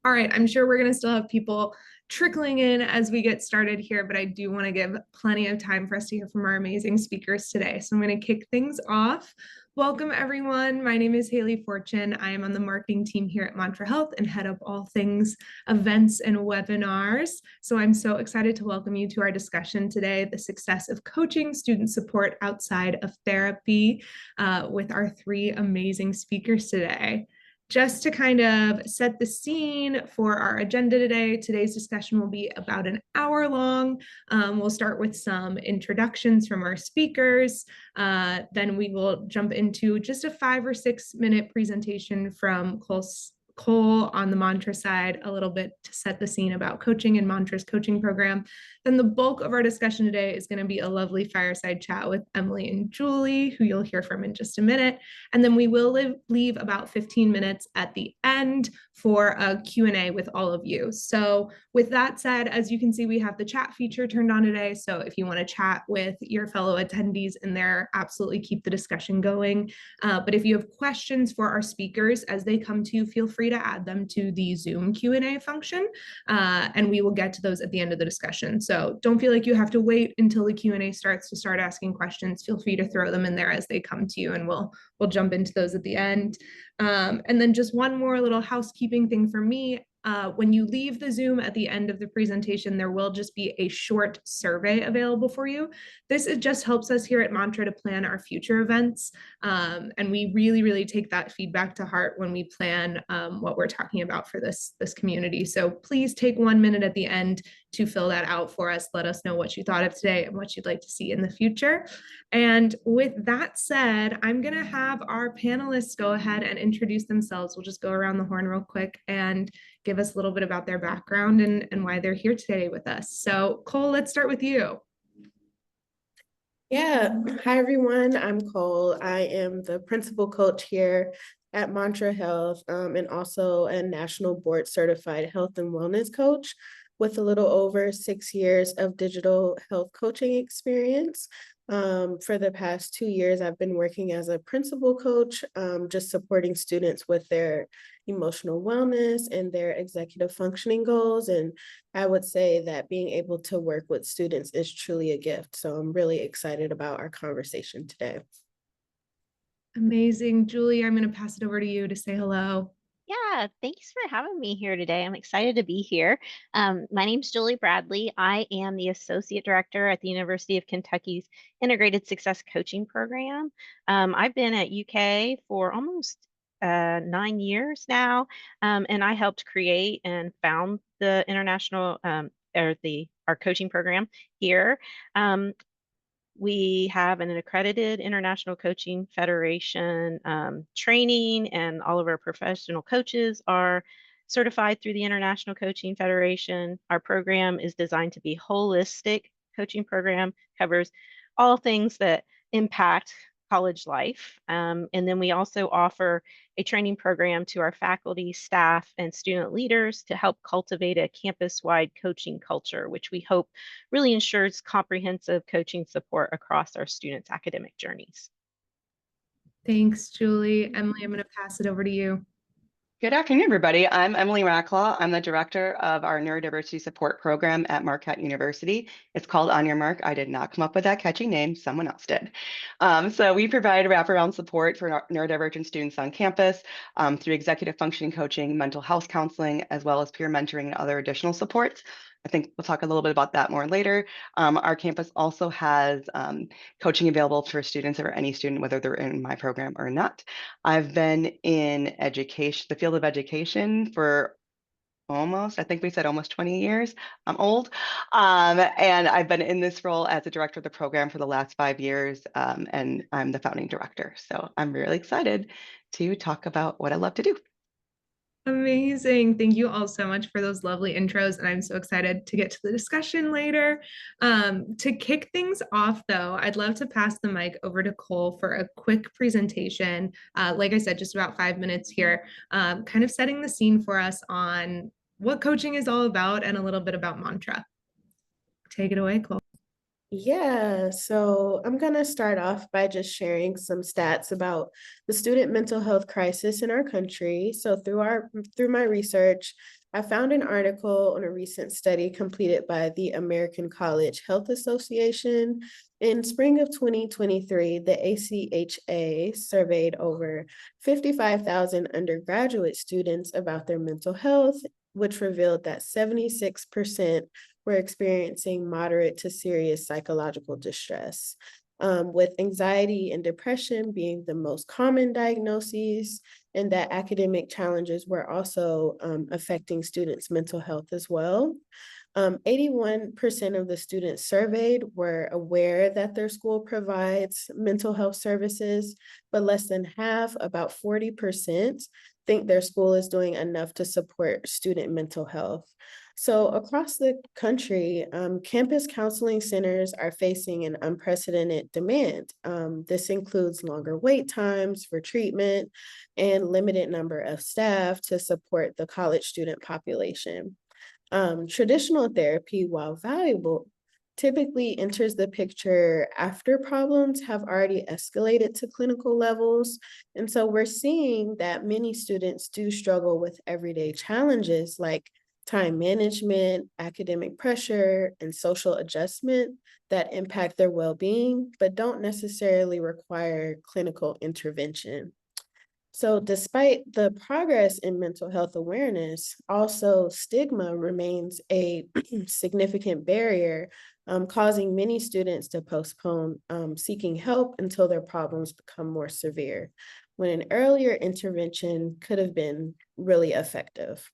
All right, I'm sure we're going to still have people trickling in as we get started here, but I do want to give plenty of time for us to hear from our amazing speakers today. So I'm going to kick things off. Welcome, everyone. My name is Haley Fortune. I am on the marketing team here at Mantra Health and head up all things events and webinars. So I'm so excited to welcome you to our discussion today, the success of coaching student support outside of therapy, with our three amazing speakers today. Just to kind of set the scene for our agenda today, today's discussion will be about an hour long. We'll start with some introductions from our speakers. Then we will jump into just a 5 or 6 minute presentation from Cole on the Mantra side, a little bit to set the scene about coaching and Mantra's coaching program. Then the bulk of our discussion today is going to be a lovely fireside chat with Emily and Julie, who you'll hear from in just a minute. And then we will leave about 15 minutes at the end for a Q&A with all of you. So with that said, as you can see, we have the chat feature turned on today. So if you want to chat with your fellow attendees in there, absolutely keep the discussion going. But if you have questions for our speakers as they come to you, feel free to add them to the Zoom Q&A function, and we will get to those at the end of the discussion. So don't feel like you have to wait until the Q&A starts to start asking questions. Feel free to throw them in there as they come to you, and we'll jump into those at the end. And then just one more little housekeeping thing for me. When you leave the Zoom at the end of the presentation, there will just be a short survey available for you. This just helps us here at Mantra to plan our future events. And we really, really take that feedback to heart when we plan what we're talking about for this community. So please take 1 minute at the end to fill that out for us. Let us know what you thought of today and what you'd like to see in the future. And with that said, I'm going to have our panelists go ahead and introduce themselves. We'll just go around the horn real quick and give us a little bit about their background and why they're here today with us. So Cole, let's start with you. Yeah, hi everyone, I'm Cole. I am the principal coach here at Mantra Health, and also a national board certified health and wellness coach with a little over 6 years of digital health coaching experience. For the past 2 years, I've been working as a principal coach, just supporting students with their emotional wellness and their executive functioning goals. And I would say that being able to work with students is truly a gift. So I'm really excited about our conversation today. Amazing. Julie, I'm going to pass it over to you to say hello. Yeah, thanks for having me here today. I'm excited to be here. My name's Julie Bradley. I am the Associate Director at the University of Kentucky's Integrated Success Coaching Program. I've been at UK for almost 9 years now, and I helped create and found the international our coaching program here. We have an accredited International Coaching Federation training, and all of our professional coaches are certified through the International Coaching Federation. Our program is designed to be holistic coaching program, covers all things that impact college life. And then we also offer a training program to our faculty, staff, and student leaders to help cultivate a campus-wide coaching culture, which we hope really ensures comprehensive coaching support across our students' academic journeys. Thanks, Julie. Emily, I'm going to pass it over to you. Good afternoon, everybody. I'm Emily Racklaw. I'm the director of our neurodiversity support program at Marquette University. It's called On Your Mark. I did not come up with that catchy name. Someone else did. So we provide wraparound support for neurodivergent students on campus through executive functioning coaching, mental health counseling, as well as peer mentoring and other additional supports. I think we'll talk a little bit about that more later. Our campus also has coaching available for students or any student, whether they're in my program or not. I've been in education, the field of education for almost 20 years. I'm old. And I've been in this role as a director of the program for the last 5 years. And I'm the founding director. So I'm really excited to talk about what I love to do. Amazing. Thank you all so much for those lovely intros. And I'm so excited to get to the discussion later. To kick things off, though, I'd love to pass the mic over to Cole for a quick presentation. Like I said, just about 5 minutes here, kind of setting the scene for us on what coaching is all about and a little bit about Mantra. Take it away, Cole. Yeah, so I'm going to start off by just sharing some stats about the student mental health crisis in our country. So through my research, I found an article on a recent study completed by the American College Health Association. In spring of 2023, the ACHA surveyed over 55,000 undergraduate students about their mental health, which revealed that 76% were experiencing moderate to serious psychological distress, with anxiety and depression being the most common diagnoses, and that academic challenges were also affecting students' mental health as well. 81% of the students surveyed were aware that their school provides mental health services, but less than half, about 40%, think their school is doing enough to support student mental health. So across the country, campus counseling centers are facing an unprecedented demand. This includes longer wait times for treatment and limited number of staff to support the college student population. Traditional therapy, while valuable, typically enters the picture after problems have already escalated to clinical levels. And so we're seeing that many students do struggle with everyday challenges like time management, academic pressure, and social adjustment that impact their well-being, but don't necessarily require clinical intervention. So despite the progress in mental health awareness, also stigma remains a significant barrier, causing many students to postpone seeking help until their problems become more severe, when an earlier intervention could have been really effective.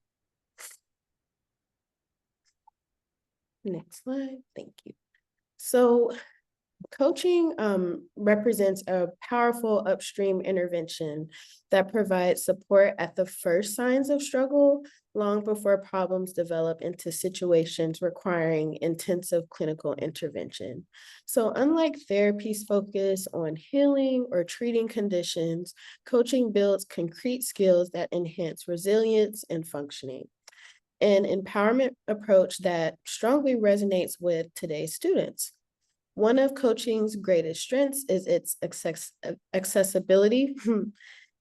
Next slide, thank you. So coaching represents a powerful upstream intervention that provides support at the first signs of struggle, long before problems develop into situations requiring intensive clinical intervention. So unlike therapy's focus on healing or treating conditions, coaching builds concrete skills that enhance resilience and functioning. An empowerment approach that strongly resonates with today's students. One of coaching's greatest strengths is its accessibility.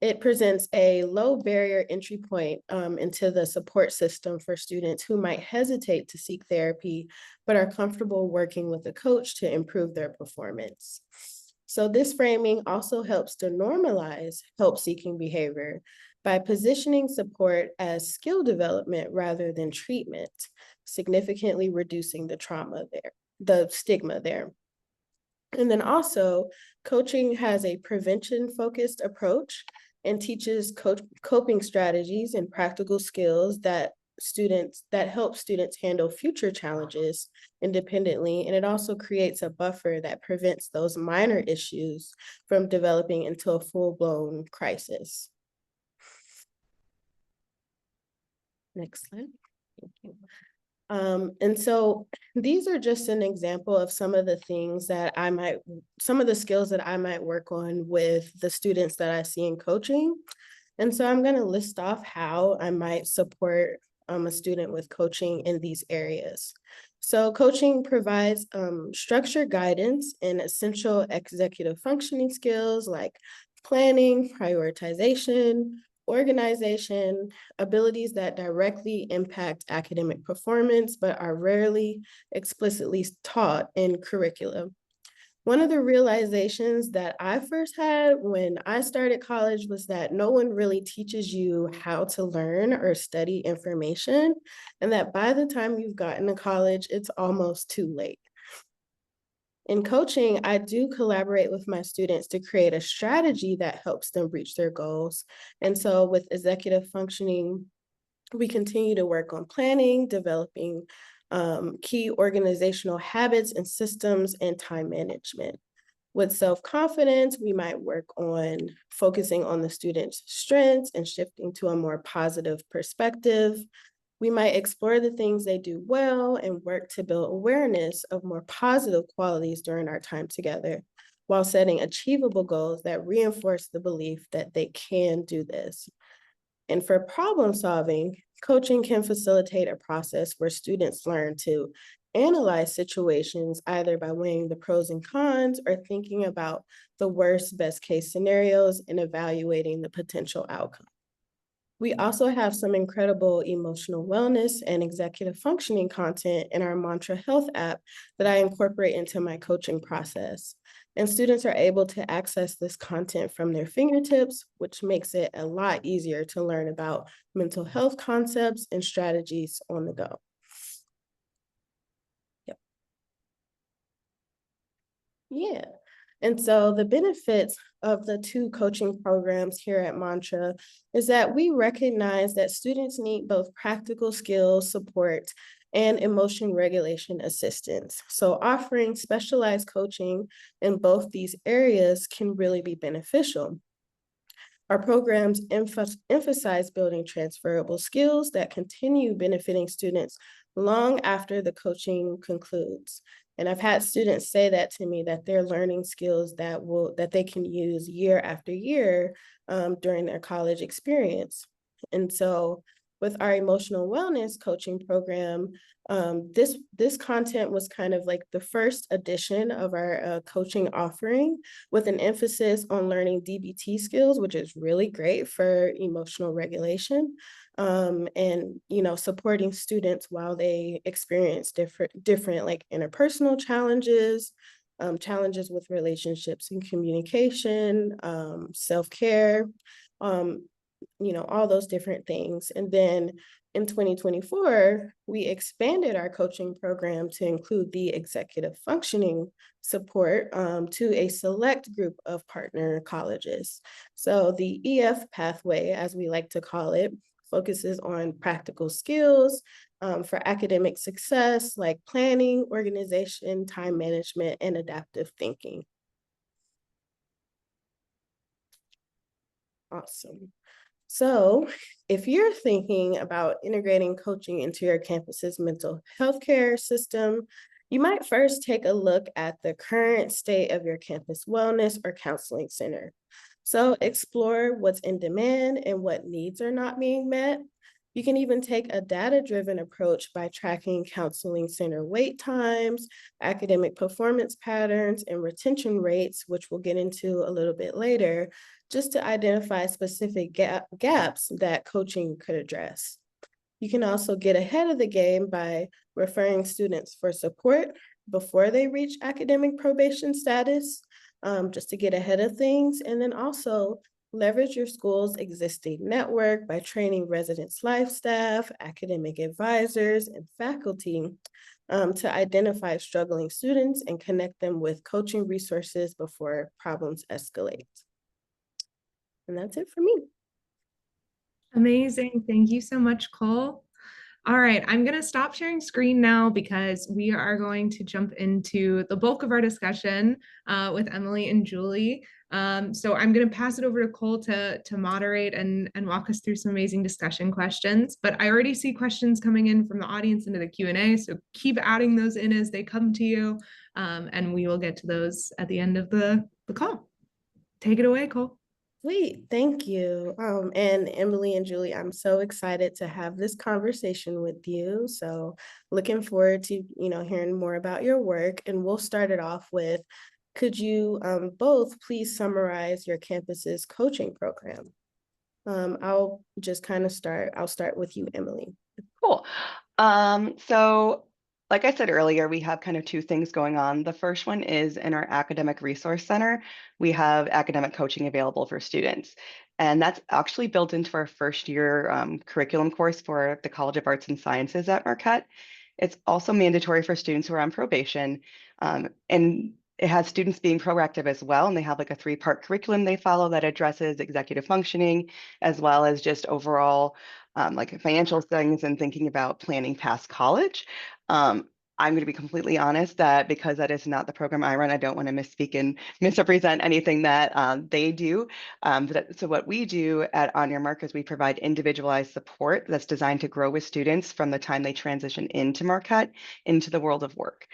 It presents a low barrier entry point into the support system for students who might hesitate to seek therapy, but are comfortable working with a coach to improve their performance. So this framing also helps to normalize help-seeking behavior by positioning support as skill development rather than treatment, significantly reducing the stigma there. And then also, coaching has a prevention-focused approach and teaches coping strategies and practical skills that help students handle future challenges independently. And it also creates a buffer that prevents those minor issues from developing into a full-blown crisis. Next slide. Thank you. And so these are just an example of some of the things that some of the skills that I might work on with the students that I see in coaching. And so I'm going to list off how I might support a student with coaching in these areas. So coaching provides structured guidance and essential executive functioning skills like planning, prioritization, organization, abilities that directly impact academic performance, but are rarely explicitly taught in curriculum. One of the realizations that I first had when I started college was that no one really teaches you how to learn or study information, and that by the time you've gotten to college, it's almost too late. In coaching, I do collaborate with my students to create a strategy that helps them reach their goals. And so with executive functioning, we continue to work on planning, developing key organizational habits and systems, and time management. With self-confidence, we might work on focusing on the student's strengths and shifting to a more positive perspective. We might explore the things they do well and work to build awareness of more positive qualities during our time together, while setting achievable goals that reinforce the belief that they can do this. And for problem solving, coaching can facilitate a process where students learn to analyze situations either by weighing the pros and cons or thinking about the worst best case scenarios and evaluating the potential outcome. We also have some incredible emotional wellness and executive functioning content in our Mantra Health app that I incorporate into my coaching process. And students are able to access this content from their fingertips, which makes it a lot easier to learn about mental health concepts and strategies on the go. Yep. Yeah. And so the benefits of the two coaching programs here at Mantra is that we recognize that students need both practical skills support and emotion regulation assistance. So offering specialized coaching in both these areas can really be beneficial. Our programs emphasize building transferable skills that continue benefiting students long after the coaching concludes. And I've had students say that to me, that they're learning skills that they can use year after year during their college experience. And so with our emotional wellness coaching program, this content was kind of like the first edition of our coaching offering, with an emphasis on learning DBT skills, which is really great for emotional regulation, and supporting students while they experience different like interpersonal challenges, challenges with relationships and communication, self-care, all those different things. And then in 2024, we expanded our coaching program to include the executive functioning support to a select group of partner colleges. So the EF pathway, as we like to call it, focuses on practical skills for academic success, like planning, organization, time management, and adaptive thinking. Awesome. So if you're thinking about integrating coaching into your campus's mental health care system, you might first take a look at the current state of your campus wellness or counseling center. So explore what's in demand and what needs are not being met. You can even take a data-driven approach by tracking counseling center wait times, academic performance patterns, and retention rates, which we'll get into a little bit later, just to identify specific gaps that coaching could address. You can also get ahead of the game by referring students for support before they reach academic probation status, just to get ahead of things. And then also leverage your school's existing network by training residents' life staff, academic advisors, and faculty to identify struggling students and connect them with coaching resources before problems escalate. And that's it for me. Amazing. Thank you so much, Cole. All right, I'm going to stop sharing screen now because we are going to jump into the bulk of our discussion with Emily and Julie. So I'm going to pass it over to Cole to moderate and walk us through some amazing discussion questions. But I already see questions coming in from the audience into the Q&A, so keep adding those in as they come to you, and we will get to those at the end of the call. Take it away, Cole. Sweet, thank you. And Emily and Julie, I'm so excited to have this conversation with you. So looking forward to, hearing more about your work. And we'll start it off with, could you both please summarize your campus's coaching program? I'll just kind of I'll start with you, Emily. Cool. So like I said earlier, we have kind of two things going on. The first one is in our academic resource center, we have academic coaching available for students. And that's actually built into our first year curriculum course for the College of Arts and Sciences at Marquette. It's also mandatory for students who are on probation. And it has students being proactive as well. And they have like a 3-part curriculum they follow that addresses executive functioning, as well as just overall like financial things and thinking about planning past college. I'm going to be completely honest that because that is not the program I run, I don't want to misspeak and misrepresent anything that they do. So what we do at On Your Mark is we provide individualized support that's designed to grow with students from the time they transition into Marquette into the world of work.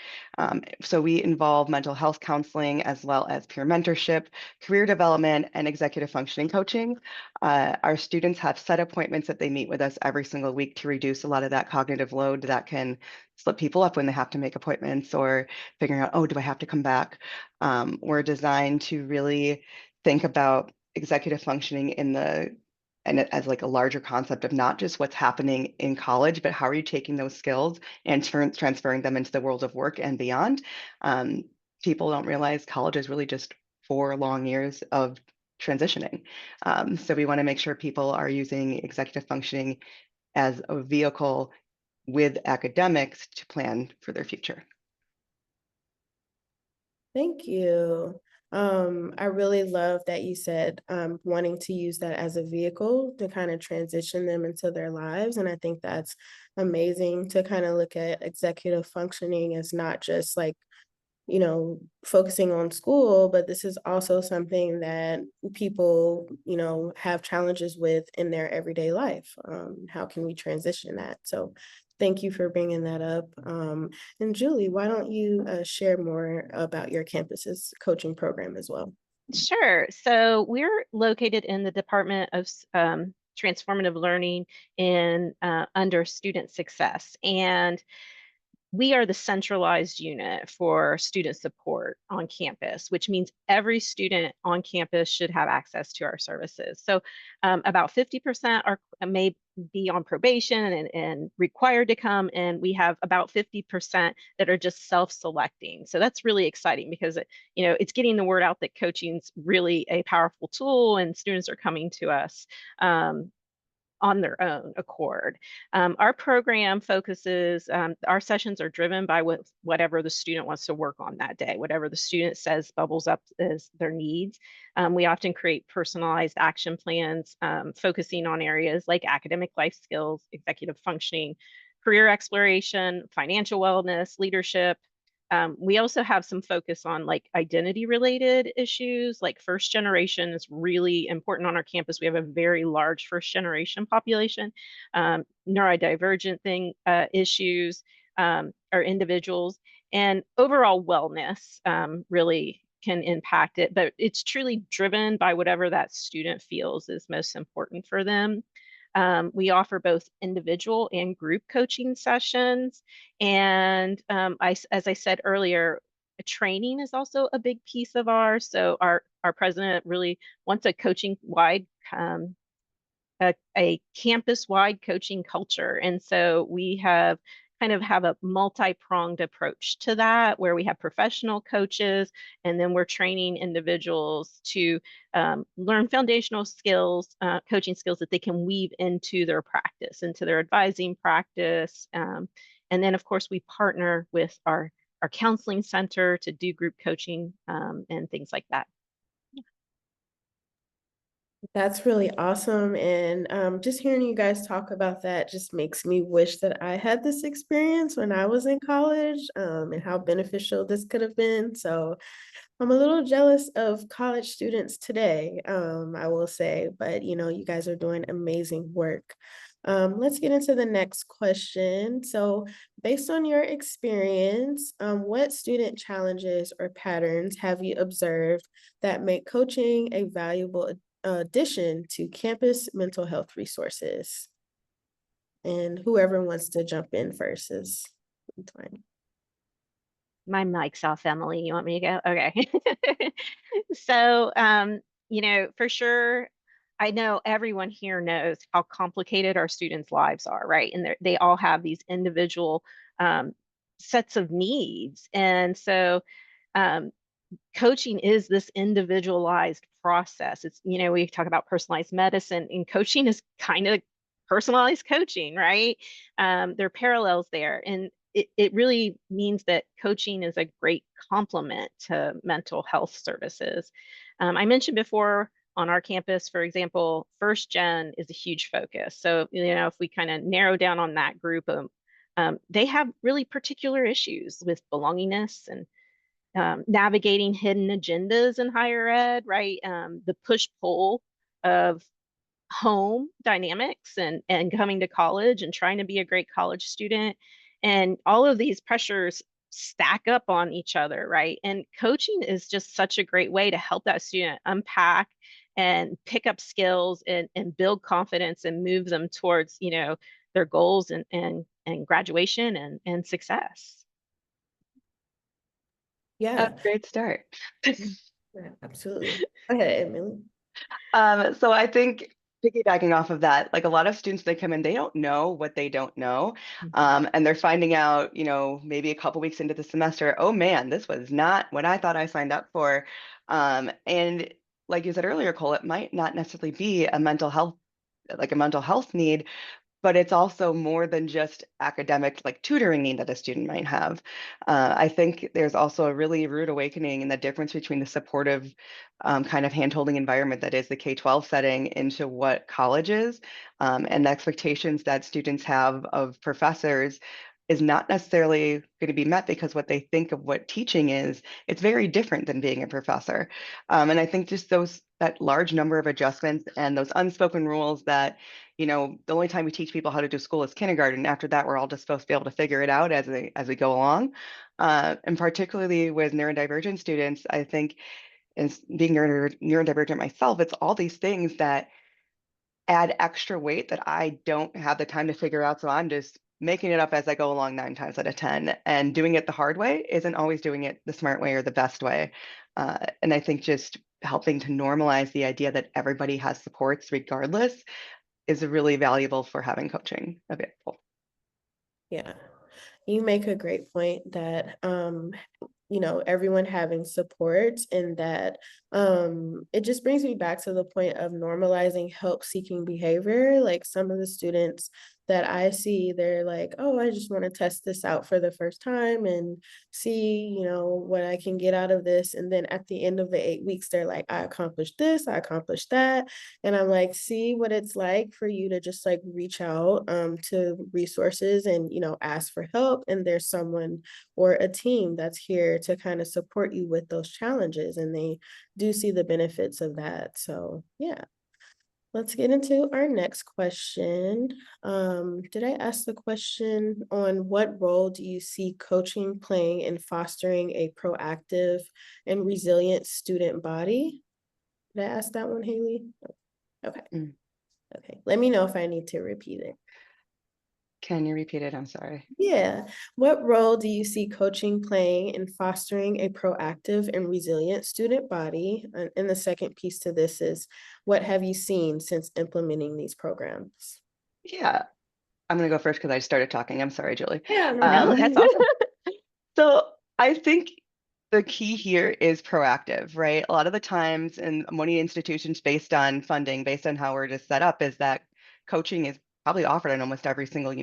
So we involve mental health counseling as well as peer mentorship, career development, and executive functioning coaching. Our students have set appointments that they meet with us every single week to reduce a lot of that cognitive load that can slip people up when they have to make appointments or figuring out, oh, do I have to come back? We're designed to really think about executive functioning and as like a larger concept of not just what's happening in college, but how are you taking those skills and transferring them into the world of work and beyond. People don't realize college is really just 4 long years of transitioning. So we want to make sure people are using executive functioning as a vehicle with academics to plan for their future. Thank you. I really love that you said wanting to use that as a vehicle to kind of transition them into their lives. And I think that's amazing to kind of look at executive functioning as not just like, focusing on school, but this is also something that people, have challenges with in their everyday life. How can we transition that? So thank you for bringing that up. And Julie, why don't you share more about your campus's coaching program as well? Sure. So we're located in the Department of Transformative Learning in under Student Success. And we are the centralized unit for student support on campus, which means every student on campus should have access to our services. So about 50% may be on probation and required to come, and we have about 50% that are just self-selecting. So that's really exciting because it's getting the word out that coaching's really a powerful tool, and students are coming to us on their own accord. Our program focuses, our sessions are driven by whatever the student wants to work on that day, whatever the student says bubbles up as their needs. We often create personalized action plans, focusing on areas like academic life skills, executive functioning, career exploration, financial wellness, leadership. We also have some focus on like identity related issues, like first generation is really important on our campus. We have a very large first generation population, neurodivergent issues or individuals, and overall wellness really can impact it, but it's truly driven by whatever that student feels is most important for them. We offer both individual and group coaching sessions. And as I said earlier, training is also a big piece of ours. So our president really wants a coaching wide, a campus wide coaching culture. And so we have a multi-pronged approach to that, where we have professional coaches, and then we're training individuals to learn foundational skills, coaching skills that they can weave into their practice, into their advising practice. And then, of course, we partner with our counseling center to do group coaching and things like that. That's really awesome. And just hearing you guys talk about that just makes me wish that I had this experience when I was in college, and how beneficial this could have been. So I'm a little jealous of college students today, I will say, but you guys are doing amazing work. Let's get into the next question. So based on your experience, what student challenges or patterns have you observed that make coaching a valuable addition to campus mental health resources? And whoever wants to jump in first is fine. My mic's off, Emily. You want me to go? Okay. So, for sure, I know everyone here knows how complicated our students' lives are, right? And they all have these individual sets of needs. And so, coaching is this individualized process. It's, we talk about personalized medicine, and coaching is kind of personalized coaching, right? There are parallels there. And it really means that coaching is a great complement to mental health services. I mentioned before on our campus, for example, first gen is a huge focus. So, if we kind of narrow down on that group, they have really particular issues with belongingness and navigating hidden agendas in higher ed, right? The push-pull of home dynamics and coming to college and trying to be a great college student. And all of these pressures stack up on each other, right? And coaching is just such a great way to help that student unpack and pick up skills and build confidence and move them towards, their goals and graduation and success. Yeah, That's a great start. yeah, absolutely. Go ahead, Emily. So I think piggybacking off of that, like a lot of students, they come in, they don't know what they don't know. And they're finding out, maybe a couple weeks into the semester, oh man, this was not what I thought I signed up for. And like you said earlier, Cole, it might not necessarily be a mental health, like a mental health need, but it's also more than just academic, like tutoring need that a student might have. I think there's also a really rude awakening in the difference between the supportive kind of hand-holding environment that is the K-12 setting into what college is, and the expectations that students have of professors is not necessarily going to be met because what they think of what teaching is, it's very different than being a professor. And I think just that large number of adjustments and those unspoken rules that the only time we teach people how to do school is kindergarten. After that, we're all just supposed to be able to figure it out as we go along. And particularly with neurodivergent students, I think, and being neurodivergent myself, it's all these things that add extra weight that I don't have the time to figure out. So I'm just making it up as I go along 9 times out of 10. And doing it the hard way isn't always doing it the smart way or the best way. And I think just helping to normalize the idea that everybody has supports regardless is really valuable for having coaching available. Yeah, you make a great point that everyone having support, and that it just brings me back to the point of normalizing help seeking behavior. Like some of the students that I see, they're like, oh, I just want to test this out for the first time and see, what I can get out of this. And then at the end of the 8 weeks, they're like, I accomplished this, I accomplished that. And I'm like, see what it's like for you to just like reach out to resources and, ask for help. And there's someone or a team that's here to kind of support you with those challenges. And they do see the benefits of that. So yeah. Let's get into our next question. Did I ask the question on what role do you see coaching playing in fostering a proactive and resilient student body? Did I ask that one, Haley? Okay. Okay. Let me know if I need to repeat it. Can you repeat it? I'm sorry. Yeah. What role do you see coaching playing in fostering a proactive and resilient student body? And the second piece to this is, what have you seen since implementing these programs? Yeah, I'm going to go first because I started talking. I'm sorry, Julie. Yeah, No, that's awesome. So I think the key here is proactive, right? A lot of the times in money institutions, based on funding, based on how we're just set up, is that coaching is probably offered in almost every single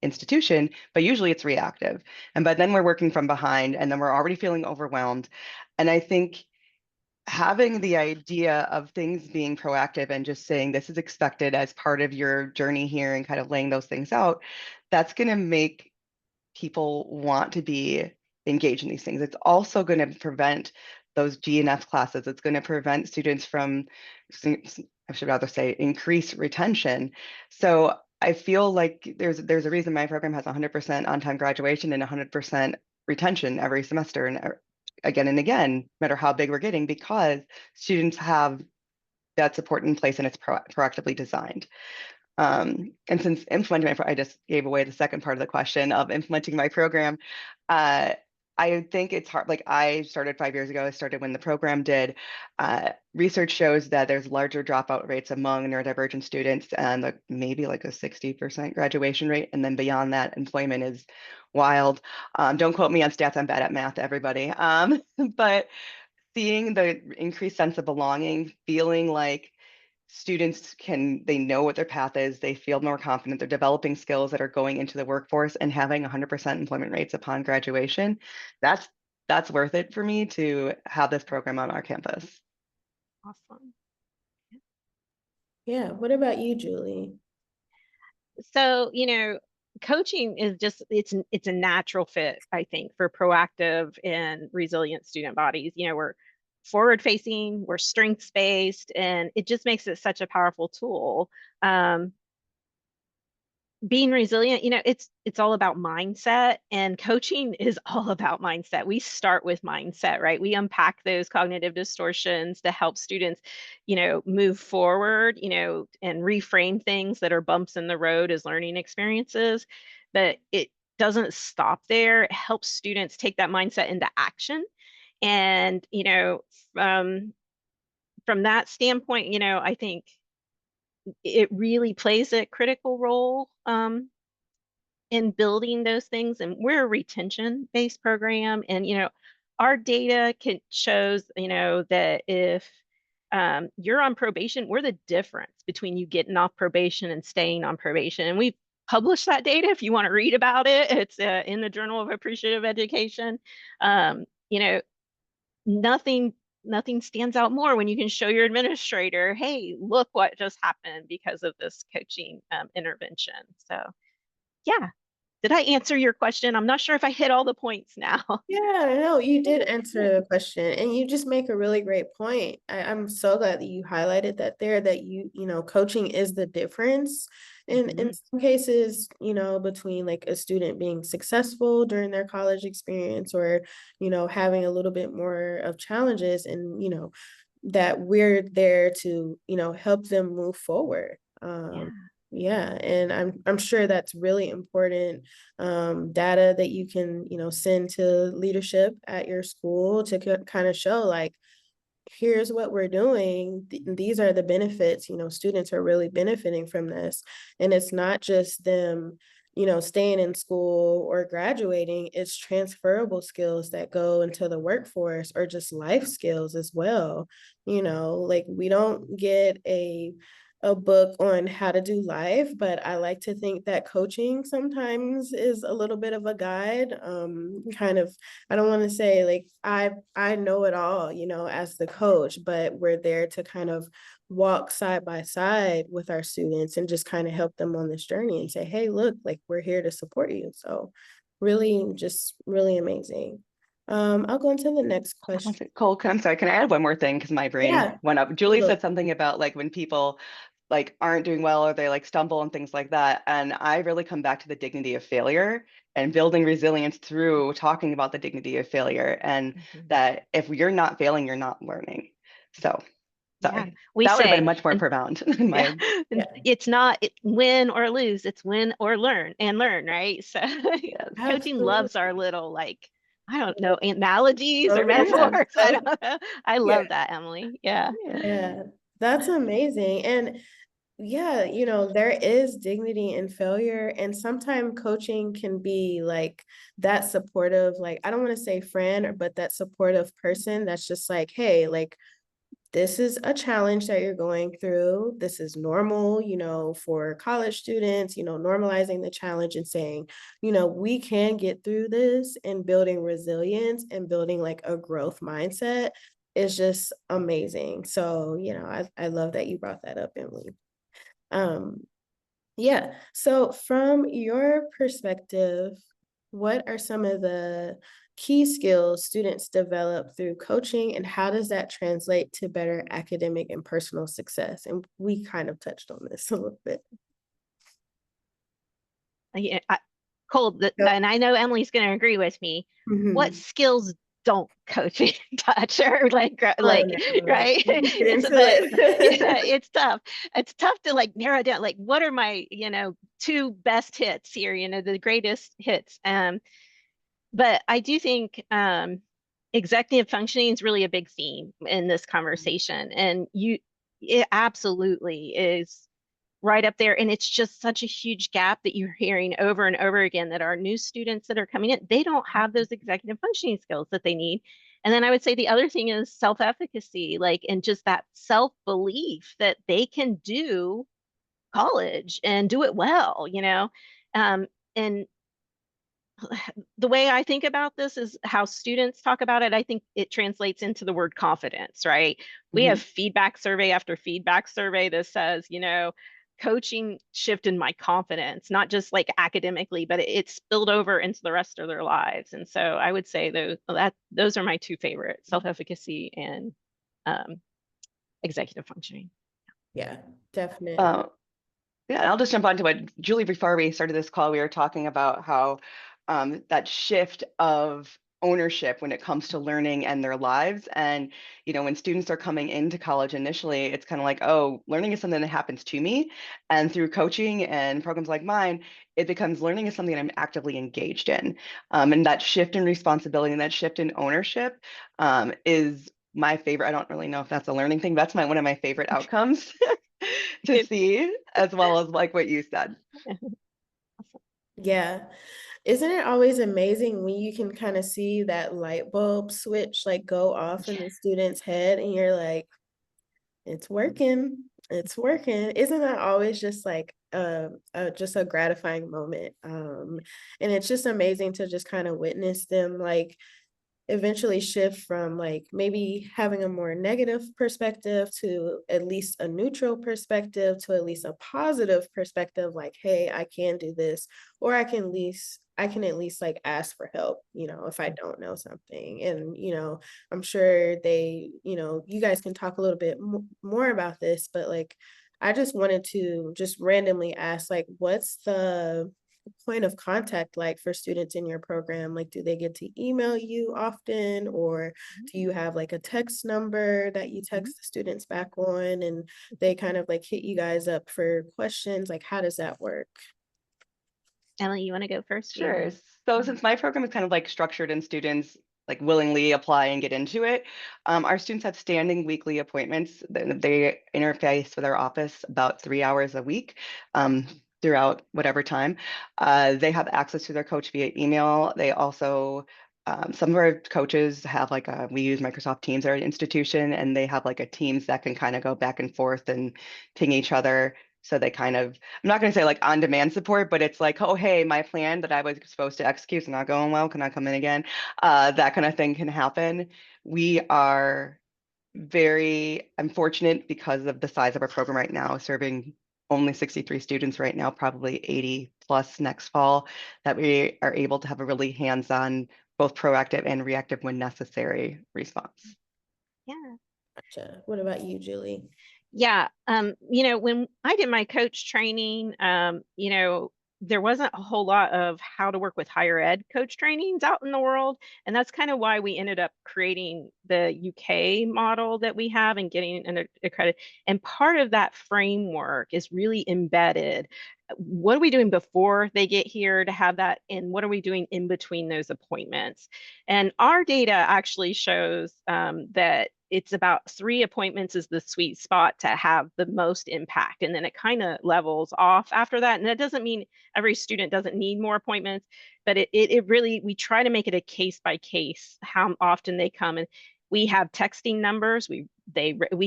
institution, but usually it's reactive. And by then we're working from behind, and then we're already feeling overwhelmed. And I think having the idea of things being proactive and just saying this is expected as part of your journey here and kind of laying those things out, that's going to make people want to be engaged in these things. It's also going to prevent those G and F classes. It's going to prevent students from, I should rather say, increase retention. So I feel like there's a reason my program has 100% on-time graduation and 100% retention every semester and again and again, no matter how big we're getting, because students have that support in place and it's proactively designed. And since implementing I just gave away the second part of the question of implementing my program. I think it's hard. Like I started 5 years ago. I started when the program did. Research shows that there's larger dropout rates among neurodivergent students and maybe like a 60% graduation rate. And then beyond that, employment is wild. Don't quote me on stats. I'm bad at math, everybody. But seeing the increased sense of belonging, feeling like students they know what their path is, they feel more confident, they're developing skills that are going into the workforce and having 100% employment rates upon graduation, that's worth it for me to have this program on our campus. Awesome. Yeah. What about you, Julie? So, coaching is just it's a natural fit, I think, for proactive and resilient student bodies. We're forward facing, we're strengths based, and it just makes it such a powerful tool. being resilient, it's all about mindset, and coaching is all about mindset. We start with mindset, right? We unpack those cognitive distortions to help students, move forward, and reframe things that are bumps in the road as learning experiences. But it doesn't stop there. It helps students take that mindset into action. And, from that standpoint, I think it really plays a critical role in building those things. And we're a retention based program, and our data shows that if you're on probation, we're the difference between you getting off probation and staying on probation. And we've published that data if you want to read about it. It's in the Journal of Appreciative Education. You know nothing stands out more when you can show your administrator, hey, look what just happened because of this coaching intervention. So yeah. Did I answer your question? I'm not sure if I hit all the points now. Yeah, no, you did answer the question, and you just make a really great point. I'm so glad that you highlighted that there, that coaching is the difference in some cases, between like a student being successful during their college experience, or, having a little bit more of challenges, and, that we're there to, help them move forward. Yeah, and I'm sure that's really important data that you can, send to leadership at your school to kind of show, like, here's what we're doing. These are the benefits. Students are really benefiting from this. And it's not just them, staying in school or graduating. It's transferable skills that go into the workforce, or just life skills as well. Like, we don't get a book on how to do life, but I like to think that coaching sometimes is a little bit of a guide. Kind of, I don't want to say like I know it all, as the coach, but we're there to kind of walk side by side with our students and just kind of help them on this journey and say, hey, look, like, we're here to support you. So really, just really amazing. I'll go into the next question. Cole, I'm sorry, can I add one more thing? Because my brain went up. Julie said something about like when people like aren't doing well, or they like stumble and things like that. And I really come back to the dignity of failure and building resilience through talking about the dignity of failure, and that if you're not failing, you're not learning. So sorry, that would have been much more profound. It's not win or lose, it's win or learn, right? So coaching loves our little, like, I don't know, analogies or metaphors. I don't know. I love that, Emily. Yeah, that's amazing. And there is dignity in failure, and sometimes coaching can be like that supportive, like, I don't want to say friend, but that supportive person that's just like, hey, like, this is a challenge that you're going through. This is normal, for college students, normalizing the challenge and saying, we can get through this, and building resilience and building like a growth mindset is just amazing. So, I love that you brought that up, Emily. Yeah. So from your perspective, what are some of the key skills students develop through coaching, and how does that translate to better academic and personal success? And we kind of touched on this a little bit. Yeah, Cole, and I know Emily's going to agree with me. What skills don't coaching touch, or like right? It's tough. It's tough to like narrow down, like, what are my two best hits here, the greatest hits. But I do think executive functioning is really a big theme in this conversation, and it absolutely is right up there. And it's just such a huge gap that you're hearing over and over again, that our new students that are coming in, they don't have those executive functioning skills that they need. And then I would say the other thing is self-efficacy, like, and just that self-belief that they can do college and do it well, and the way I think about this is how students talk about it. I think it translates into the word confidence, right? We have feedback survey after feedback survey that says, coaching shifted my confidence, not just like academically, but it spilled over into the rest of their lives. And so I would say those are my two favorites: self-efficacy and executive functioning. Yeah, definitely. Yeah, and I'll just jump onto what Julie, before we started this call, we were talking about how that shift of ownership when it comes to learning and their lives. And, when students are coming into college initially, it's kind of like, oh, learning is something that happens to me. And through coaching and programs like mine, it becomes learning is something that I'm actively engaged in. And that shift in responsibility and that shift in ownership is my favorite. I don't really know if that's a learning thing. That's one of my favorite outcomes to see, as well as like what you said. Yeah. Isn't it always amazing when you can kind of see that light bulb switch like go off in the student's head and you're like, it's working. It's working. Isn't that always just like just a gratifying moment? And it's just amazing to just kind of witness them like eventually shift from like maybe having a more negative perspective to at least a neutral perspective to at least a positive perspective, like, hey, I can do this, or I can at least like ask for help, if I don't know something. And I'm sure you guys can talk a little bit more about this, but like I just wanted to just randomly ask, like, what's the point of contact like for students in your program? Like, do they get to email you often, or do you have like a text number that you text the students back on and they kind of like hit you guys up for questions? Like, how does that work? Emily, you want to go first? Sure. So since my program is kind of like structured and students like willingly apply and get into it, our students have standing weekly appointments. They interface with our office about 3 hours a week. Throughout whatever time. They have access to their coach via email. They also, some of our coaches have we use Microsoft Teams at our institution, and they have like a Teams that can kind of go back and forth and ping each other. So they kind of, I'm not going to say like on-demand support, but it's like, oh, hey, my plan that I was supposed to execute is not going well. Can I come in again? That kind of thing can happen. We are very unfortunate because of the size of our program right now, serving only 63 students right now, probably 80 plus next fall, that we are able to have a really hands-on, both proactive and reactive when necessary response. Yeah. Gotcha. What about you, Julie? Yeah. When I did my coach training, there wasn't a whole lot of how to work with higher ed coach trainings out in the world. And that's kind of why we ended up creating the UK model that we have and getting an accredited. And part of that framework is really embedded. What are we doing before they get here to have that? And what are we doing in between those appointments? And our data actually shows that it's about 3 appointments is the sweet spot to have the most impact. And then it kind of levels off after that. And that doesn't mean every student doesn't need more appointments, but it really, we try to make it a case by case, how often they come. And we have texting numbers. We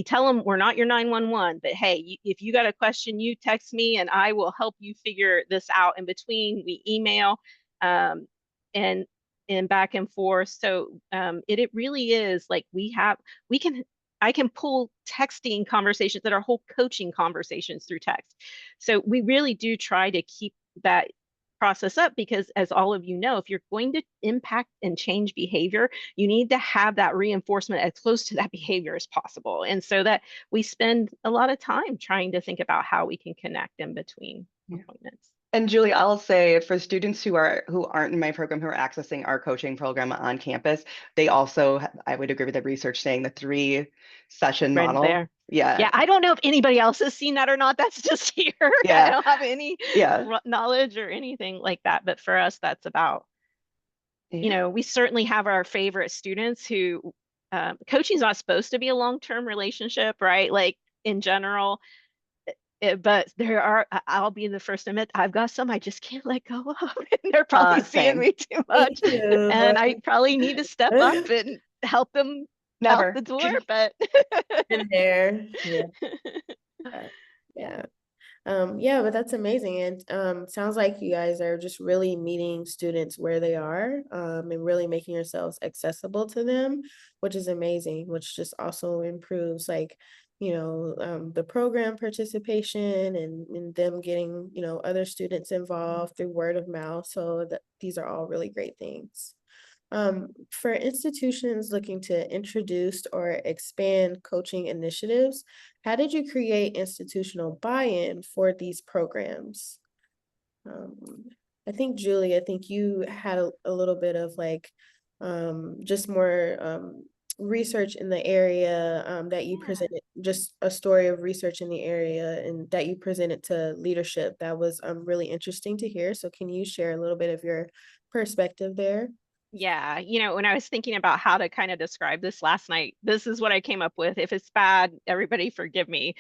tell them we're not your 911, but hey, if you got a question, you text me and I will help you figure this out. In between, we email and back and forth. So it really is like I can pull texting conversations that are whole coaching conversations through text. So we really do try to keep that process up, because as all of you know, if you're going to impact and change behavior, you need to have that reinforcement as close to that behavior as possible. And so that we spend a lot of time trying to think about how we can connect in between appointments. And Julie, I'll say for students who aren't in my program, who are accessing our coaching program on campus, they also, I would agree with the research saying the 3-session Right model. there. Yeah. Yeah, I don't know if anybody else has seen that or not. That's just here. Yeah. I don't have any Yeah. knowledge or anything like that. But for us, that's about, we certainly have our favorite students who coaching is not supposed to be a long-term relationship, right? Like in general. But there are, I'll be the first to admit, I've got some I just can't let go of. And they're probably seeing me too much. And I probably need to step up and help them out the door. But in there. Yeah. Yeah. Yeah, but that's amazing. And sounds like you guys are just really meeting students where they are, and really making yourselves accessible to them, which is amazing, which just also improves like, the program participation and them getting, other students involved through word of mouth. So that these are all really great things. For institutions looking to introduce or expand coaching initiatives, how did you create institutional buy-in for these programs? I think Julie, I think you had a little bit of like just more research in the area that you presented, just a story of research in the area and that you presented to leadership. That was really interesting to hear. So can you share a little bit of your perspective there? Yeah, when I was thinking about how to kind of describe this last night, this is what I came up with. If it's bad, everybody forgive me.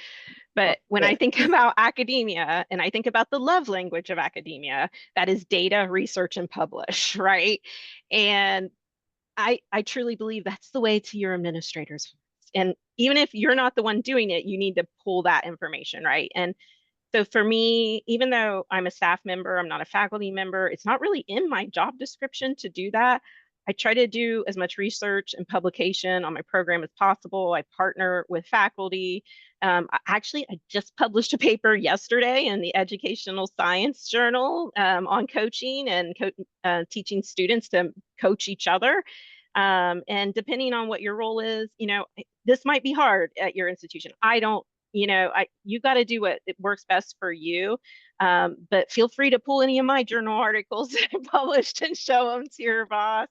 But when I think about academia and I think about the love language of academia, that is data, research, and publish, right? And I truly believe that's the way to your administrators. And even if you're not the one doing it, you need to pull that information, right? And so for me, even though I'm a staff member, I'm not a faculty member, it's not really in my job description to do that. I try to do as much research and publication on my program as possible. I partner with faculty. I just published a paper yesterday in the Educational Science Journal on coaching and teaching students to coach each other. And depending on what your role is, this might be hard at your institution. I don't you got to do what it works best for you. But feel free to pull any of my journal articles that I published and show them to your boss.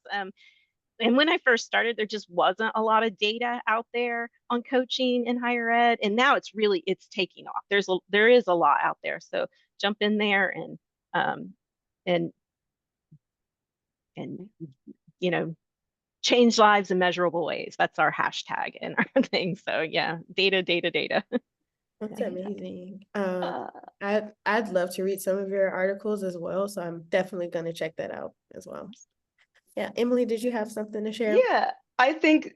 And when I first started, there just wasn't a lot of data out there on coaching in higher ed. And now it's taking off. There is a lot out there. So jump in there um, and change lives in measurable ways. That's our hashtag and our thing. So yeah, data, data, data. That's amazing. I'd love to read some of your articles as well, so I'm definitely going to check that out as well. Yeah, Emily, did you have something to share? Yeah, I think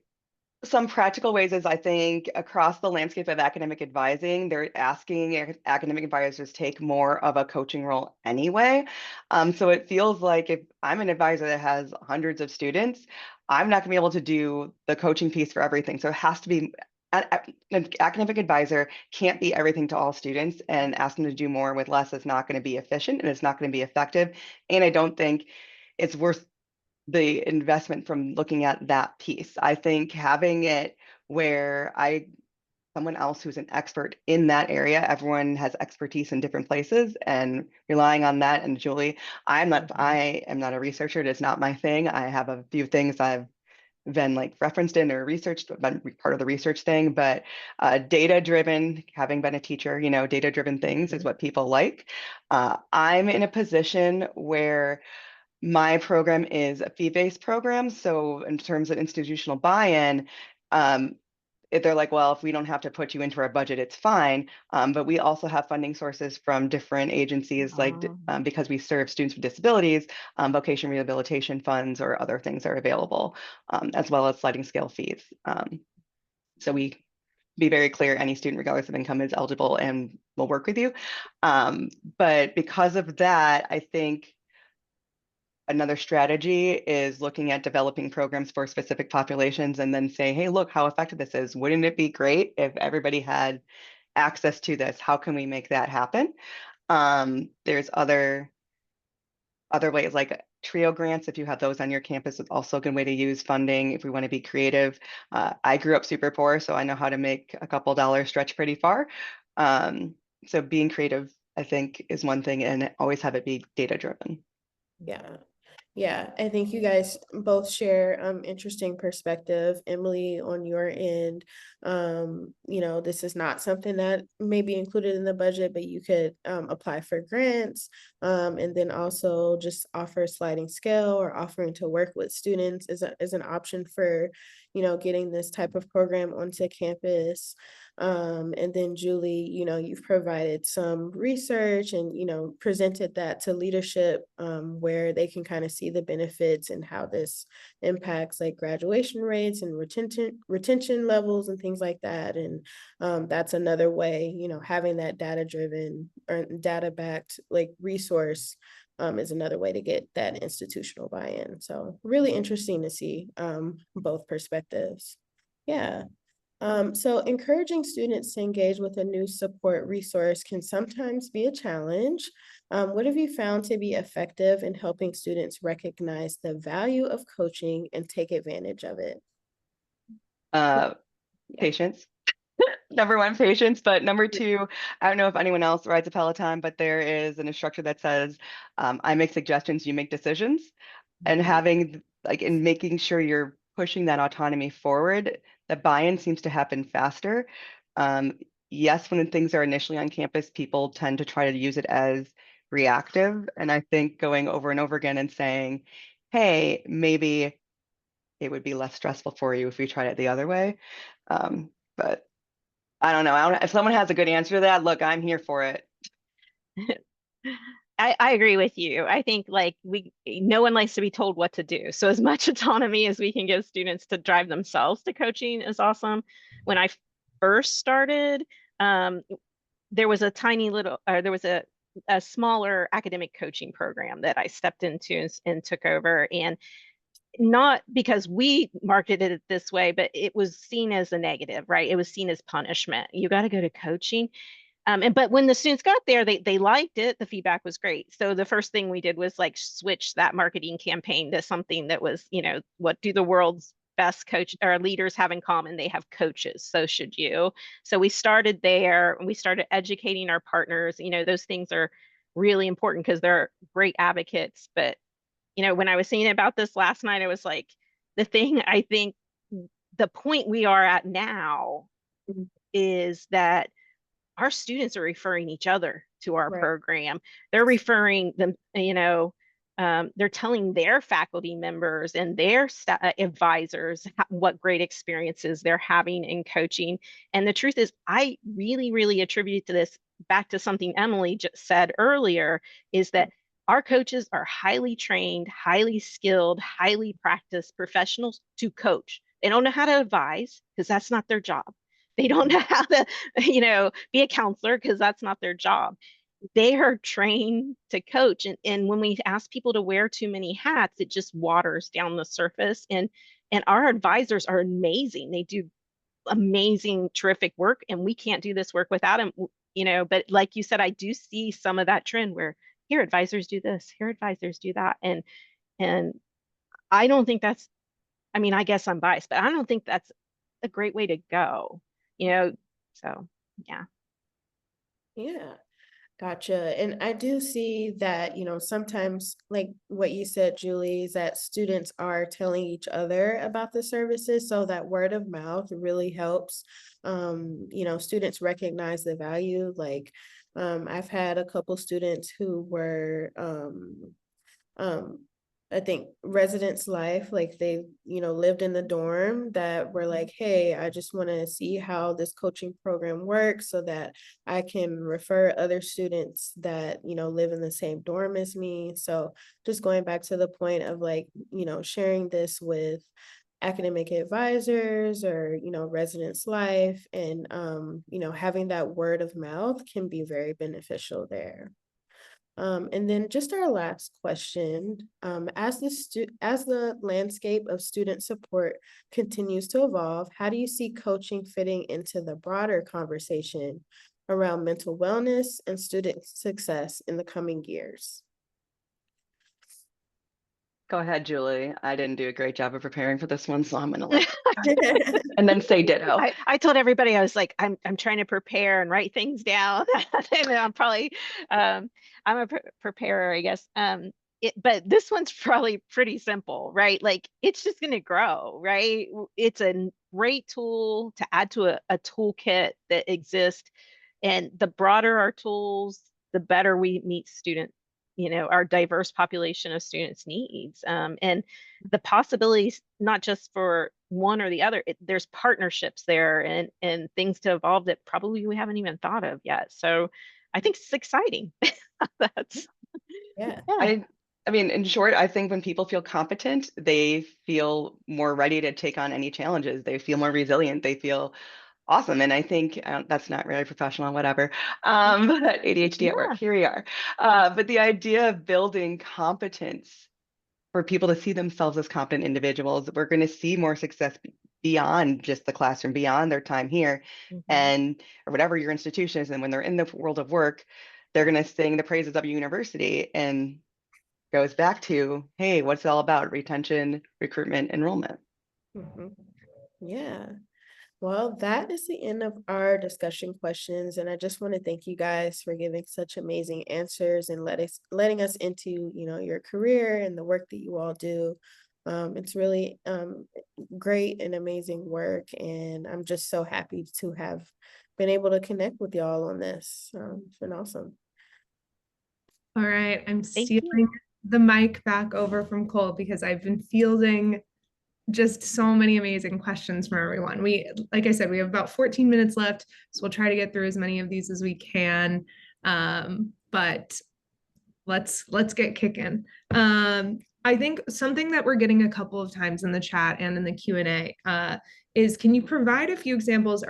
some practical ways is I think across the landscape of academic advising, they're asking academic advisors take more of a coaching role anyway. So it feels like if I'm an advisor that has hundreds of students, I'm not gonna be able to do the coaching piece for everything. So it has to be an academic advisor can't be everything to all students, and asking them to do more with less is not going to be efficient and it's not going to be effective. And I don't think it's worth the investment from looking at that piece. I think having it where someone else who's an expert in that area, everyone has expertise in different places, and relying on that. And Julie, I am not a researcher. It is not my thing. I have a few things I've been like referenced in or researched, been part of the research thing, but data driven, having been a teacher, data driven things is what people like. I'm in a position where my program is a fee-based program. So in terms of institutional buy-in, if they're like, well, if we don't have to put you into our budget, it's fine. But we also have funding sources from different agencies, because we serve students with disabilities, vocation rehabilitation funds or other things are available, as well as sliding scale fees. So we be very clear, any student regardless of income is eligible and will work with you. But because of that, I think another strategy is looking at developing programs for specific populations and then say, hey, look how effective this is. Wouldn't it be great if everybody had access to this? How can we make that happen? There's other ways like TRIO grants. If you have those on your campus, it's also a good way to use funding if we want to be creative. I grew up super poor, so I know how to make a couple dollars stretch pretty far. So being creative, I think, is one thing, and always have it be data driven. Yeah, I think you guys both share interesting perspective. Emily, on your end, this is not something that may be included in the budget, but you could apply for grants, and then also just offer sliding scale or offering to work with students is an option for, getting this type of program onto campus. And then Julie, you've provided some research and, presented that to leadership where they can kind of see the benefits and how this impacts like graduation rates and retention levels and things like that. And that's another way, having that data driven or data backed like resource is another way to get that institutional buy-in. So really interesting to see both perspectives. Yeah. So encouraging students to engage with a new support resource can sometimes be a challenge. What have you found to be effective in helping students recognize the value of coaching and take advantage of it? Uh, Yeah. Patience. Number one, patience. But number two, I don't know if anyone else rides a Peloton, but there is an instructor that says, I make suggestions, you make decisions. And having like in making sure you're pushing that autonomy forward, the buy-in seems to happen faster. Um, yes, when things are initially on campus, people tend to try to use it as reactive. And I think going over and over again and saying, hey, maybe it would be less stressful for you if we tried it the other way. But I don't know. If someone has a good answer to that, look, I'm here for it. I agree with you. I think like no one likes to be told what to do. So as much autonomy as we can give students to drive themselves to coaching is awesome. When I first started, um, there was a a smaller academic coaching program that I stepped into and took over. And not because we marketed it this way, but it was seen as a negative, right? It was seen as punishment. You got to go to coaching. But when the students got there, they liked it. The feedback was great. So the first thing we did was like switch that marketing campaign to something that was, what do the world's best coach or leaders have in common? They have coaches. So should you. So we started there and we started educating our partners. Those things are really important because they're great advocates. But when I was thinking about this last night, I was like, the thing I think the point we are at now is that our students are referring each other to our Right. program. They're referring them, they're telling their faculty members and their advisors what great experiences they're having in coaching. And the truth is, I really, really attribute to this back to something Emily just said earlier, is that our coaches are highly trained, highly skilled, highly practiced professionals to coach. They don't know how to advise because that's not their job. They don't know how to, be a counselor because that's not their job. They are trained to coach. And when we ask people to wear too many hats, it just waters down the surface. And our advisors are amazing. They do amazing, terrific work, and we can't do this work without them. But like you said, I do see some of that trend where here advisors do this, here advisors do that. And I don't think that's, I mean, I guess I'm biased, but I don't think that's a great way to go, you know. So yeah. Yeah. Gotcha. And I do see that, sometimes like what you said, Julie, is that students are telling each other about the services. So that word of mouth really helps. Students recognize the value. Like, I've had a couple students who were, um I think residence life, like they lived in the dorm, that were like, hey, I just want to see how this coaching program works so that I can refer other students that live in the same dorm as me. So just going back to the point of like sharing this with academic advisors or residence life, and having that word of mouth can be very beneficial there. And then just our last question, as the landscape of student support continues to evolve, how do you see coaching fitting into the broader conversation around mental wellness and student success in the coming years? Go ahead, Julie. I didn't do a great job of preparing for this one, so I'm gonna let and then say ditto. I told everybody, I was like, I'm trying to prepare and write things down. And I'm probably I'm a preparer, I guess. But this one's probably pretty simple, right? Like it's just going to grow, right? It's a great tool to add to a toolkit that exists. And the broader our tools, the better we meet student, our diverse population of students' needs. And the possibilities, not just for one or the other, there's partnerships there and things to evolve that probably we haven't even thought of yet. So I think it's exciting. That's Yeah. yeah. I mean, in short, I think when people feel competent, they feel more ready to take on any challenges. They feel more resilient. They feel awesome. And I think that's not really professional, whatever. But ADHD at work, Yeah. here we are. But the idea of building competence for people to see themselves as competent individuals, we're going to see more success beyond just the classroom, beyond their time here, Mhm. and or whatever your institution is. And when they're in the world of work, they're going to sing the praises of your university, and goes back to, hey, what's it all about? Retention, recruitment, enrollment. Mhm. Yeah. Well, that is the end of our discussion questions. And I just want to thank you guys for giving such amazing answers and letting us into, your career and the work that you all do. It's really great and amazing work. And I'm just so happy to have been able to connect with y'all on this. It's been awesome. All right, I'm Thank you. stealing the mic back over from Cole because I've been fielding just so many amazing questions from everyone. Like I said, we have about 14 minutes left, so we'll try to get through as many of these as we can. But let's get kicking. I think something that we're getting a couple of times in the chat and in the Q&A is, can you provide a few examples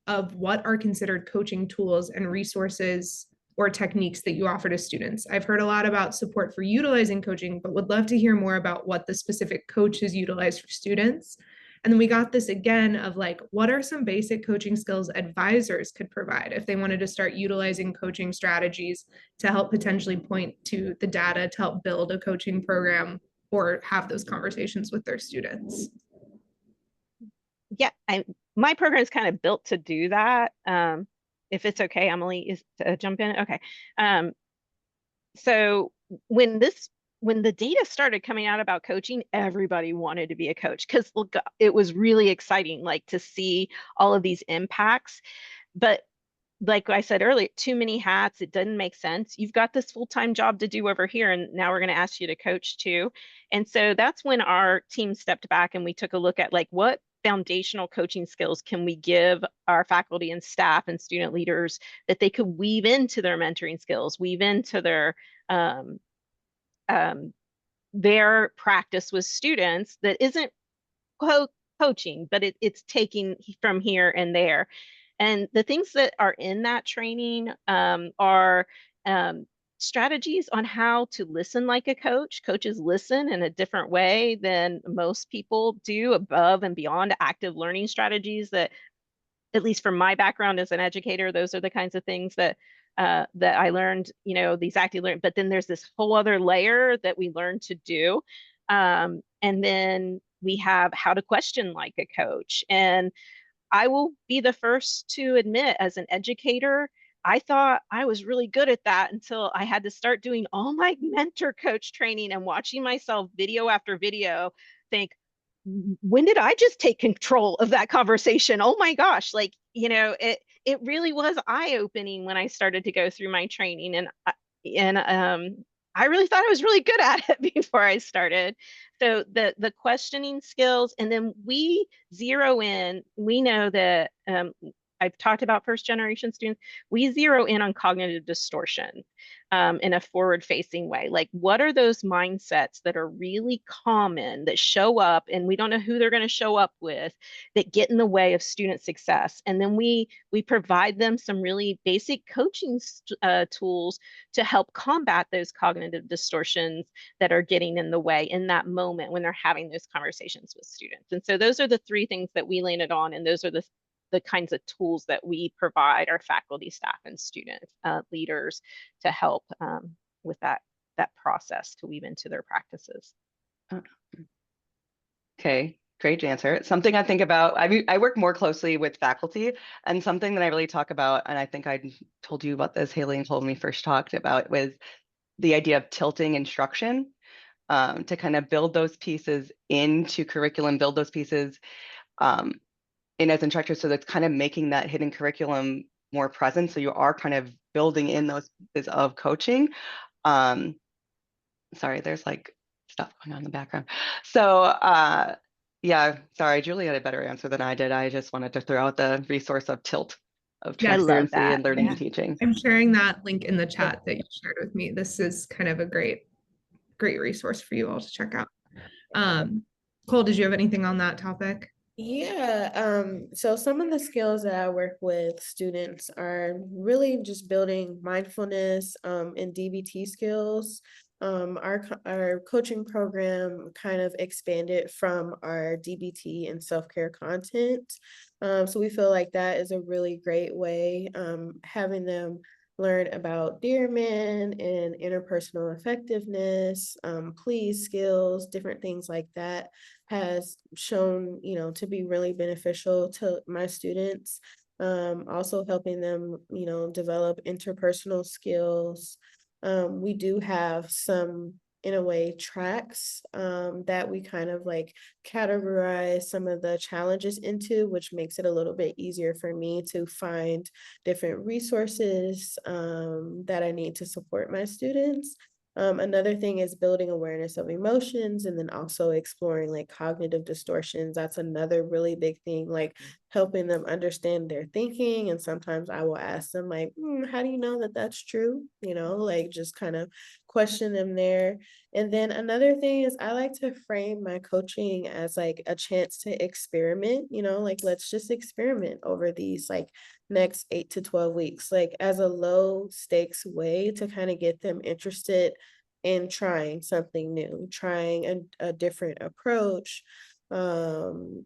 of what are considered coaching tools and resources or techniques that you offer to students? I've heard a lot about support for utilizing coaching, but would love to hear more about what the specific coaches utilize for students. And then we got this again of like, what are some basic coaching skills advisors could provide if they wanted to start utilizing coaching strategies to help potentially point to the data to help build a coaching program or have those conversations with their students? Yeah, my program is kind of built to do that. If it's okay, Emily, is to jump in. Okay. So when the data started coming out about coaching, everybody wanted to be a coach because look, it was really exciting, like to see all of these impacts. But like I said earlier, too many hats, it doesn't make sense. You've got this full-time job to do over here, and now we're going to ask you to coach too. And so that's when our team stepped back and we took a look at like what foundational coaching skills can we give our faculty and staff and student leaders that they could weave into their mentoring skills, weave into um, their practice with students that isn't coaching, but it's taking from here and there. And the things that are in that training are strategies on how to listen like a coach. Coaches listen in a different way than most people do, above and beyond active learning strategies that, at least from my background as an educator, those are the kinds of things that that I learned, these active learning. But then there's this whole other layer that we learn to do. And then we have how to question like a coach. And I will be the first to admit, as an educator, I thought I was really good at that until I had to start doing all my mentor coach training and watching myself video after video think, when did I just take control of that conversation? Oh my gosh, like, it really was eye-opening when I started to go through my training, and I really thought I was really good at it before I started. So the questioning skills, and then we zero in. We know that I've talked about first generation students. We zero in on cognitive distortion in a forward facing way. Like, what are those mindsets that are really common that show up, and we don't know who they're going to show up with, that get in the way of student success? And then we provide them some really basic coaching tools to help combat those cognitive distortions that are getting in the way in that moment when they're having those conversations with students. And so those are the three things that we landed on, and those are the kinds of tools that we provide our faculty, staff, and student leaders to help with that process to weave into their practices. Okay, great answer. Something I think about, I work more closely with faculty, and something that I really talk about, and I think I told you about this, Haley, and told me first talked about, was the idea of tilting instruction, to kind of build those pieces into curriculum, build those pieces in as instructors, so that's kind of making that hidden curriculum more present. So you are kind of building in those pieces of coaching. Sorry, there's like stuff going on in the background. So yeah, sorry, Julie had a better answer than I did. I just wanted to throw out the resource of tilt, of Yeah, I love transparency that. and learning Yeah. and teaching. I'm sharing that link in the chat that you shared with me. This is kind of a great resource for you all to check out. Cole, did you have anything on that topic? Yeah, so some of the skills that I work with students are really just building mindfulness and DBT skills. Our coaching program kind of expanded from our DBT and self-care content. So we feel like that is a really great way, having them learn about Dear Man and interpersonal effectiveness, please skills, different things like that has shown, to be really beneficial to my students. Also helping them, develop interpersonal skills. We do have some, in a way, tracks that we kind of like categorize some of the challenges into, which makes it a little bit easier for me to find different resources that I need to support my students. Another thing is building awareness of emotions and then also exploring like cognitive distortions. That's another really big thing, like helping them understand their thinking. And sometimes I will ask them like, how do you know that that's true? Like just kind of question them there. And then another thing is I like to frame my coaching as like a chance to experiment, like let's just experiment over these like next 8 to 12 weeks, like as a low stakes way to kind of get them interested in trying something new, trying a different approach, and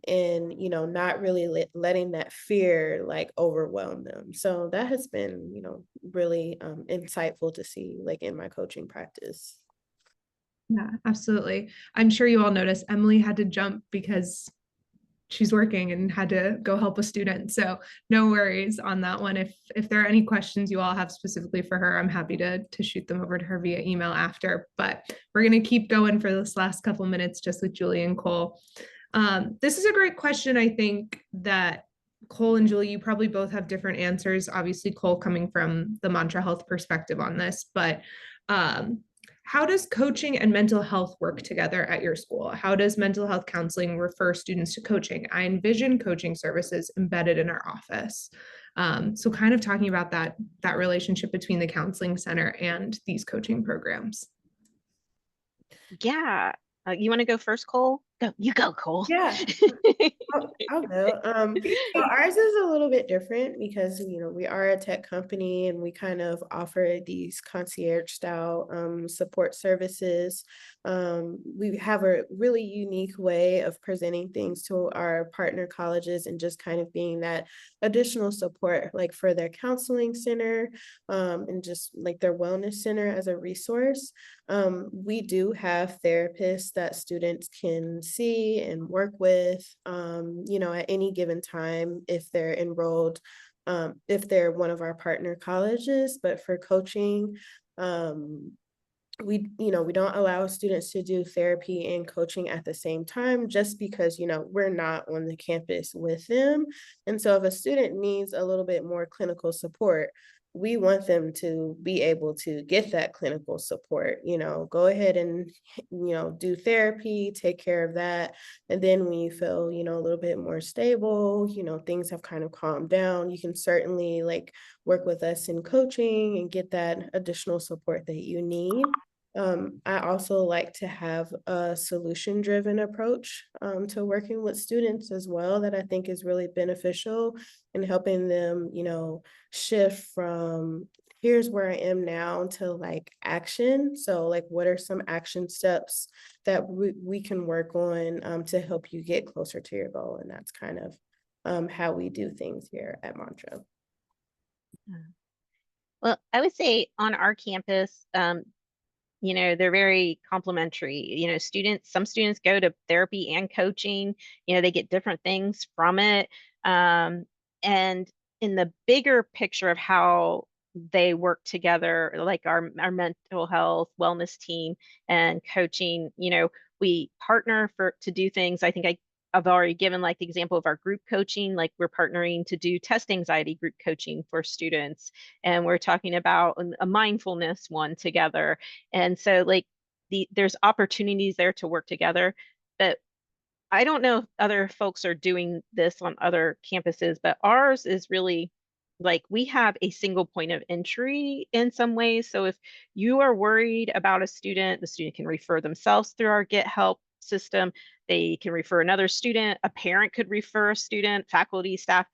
not really letting that fear like overwhelm them. So that has been really insightful to see like in my coaching practice. Yeah, absolutely. I'm sure you all noticed Emily had to jump because she's working and had to go help a student. So no worries on that one. If there are any questions you all have specifically for her, I'm happy to shoot them over to her via email after. But we're going to keep going for this last couple minutes just with Julie and Cole. This is a great question. I think that Cole and Julie, you probably both have different answers. Obviously, Cole coming from the Mantra Health perspective on this, but how does coaching and mental health work together at your school? How does mental health counseling refer students to coaching? I envision coaching services embedded in our office. So kind of talking about that relationship between the counseling center and these coaching programs. Yeah. You want to go first, Cole? Go, you go, Cole. Yeah. I'll go. So ours is a little bit different because we are a tech company and we kind of offer these concierge style support services. We have a really unique way of presenting things to our partner colleges and just kind of being that additional support, like for their counseling center, and just like their wellness center as a resource. We do have therapists that students can see and work with, at any given time if they're enrolled, if they're one of our partner colleges. But for coaching, we don't allow students to do therapy and coaching at the same time just because we're not on the campus with them. And so if a student needs a little bit more clinical support, we want them to be able to get that clinical support. Go ahead and do therapy, take care of that. And then when you feel a little bit more stable, things have kind of calmed down, you can certainly like work with us in coaching and get that additional support that you need. I also like to have a solution-driven approach to working with students as well, that I think is really beneficial in helping them, shift from here's where I am now to like action. So like, what are some action steps that we can work on to help you get closer to your goal? And that's kind of how we do things here at Mantra. Well, I would say on our campus, they're very complementary. Some students go to therapy and coaching, they get different things from it. And in the bigger picture of how they work together, like our mental health wellness team and coaching, we partner to do things. I think I've already given like the example of our group coaching, like we're partnering to do test anxiety group coaching for students. And we're talking about a mindfulness one together. And so like there's opportunities there to work together. But I don't know if other folks are doing this on other campuses, but ours is really like we have a single point of entry in some ways. So if you are worried about a student, the student can refer themselves through our Get Help system. They can refer another student, a parent could refer a student, faculty, staff.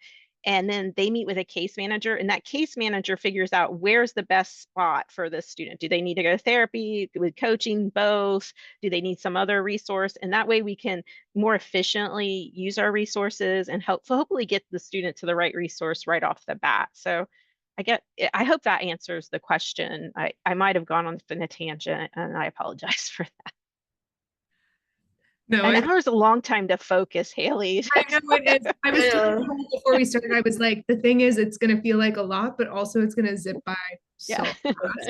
And then they meet with a case manager, and that case manager figures out where's the best spot for this student. Do they need to go to therapy, with coaching, both? Do they need some other resource? And that way we can more efficiently use our resources and hopefully get the student to the right resource right off the bat. So I hope that answers the question. I might have gone on a tangent, and I apologize for that. No, An hour is a long time to focus, Haley. I know it is. I was before we started, I was like, the thing is, it's going to feel like a lot, but also it's going to zip by so Yeah. fast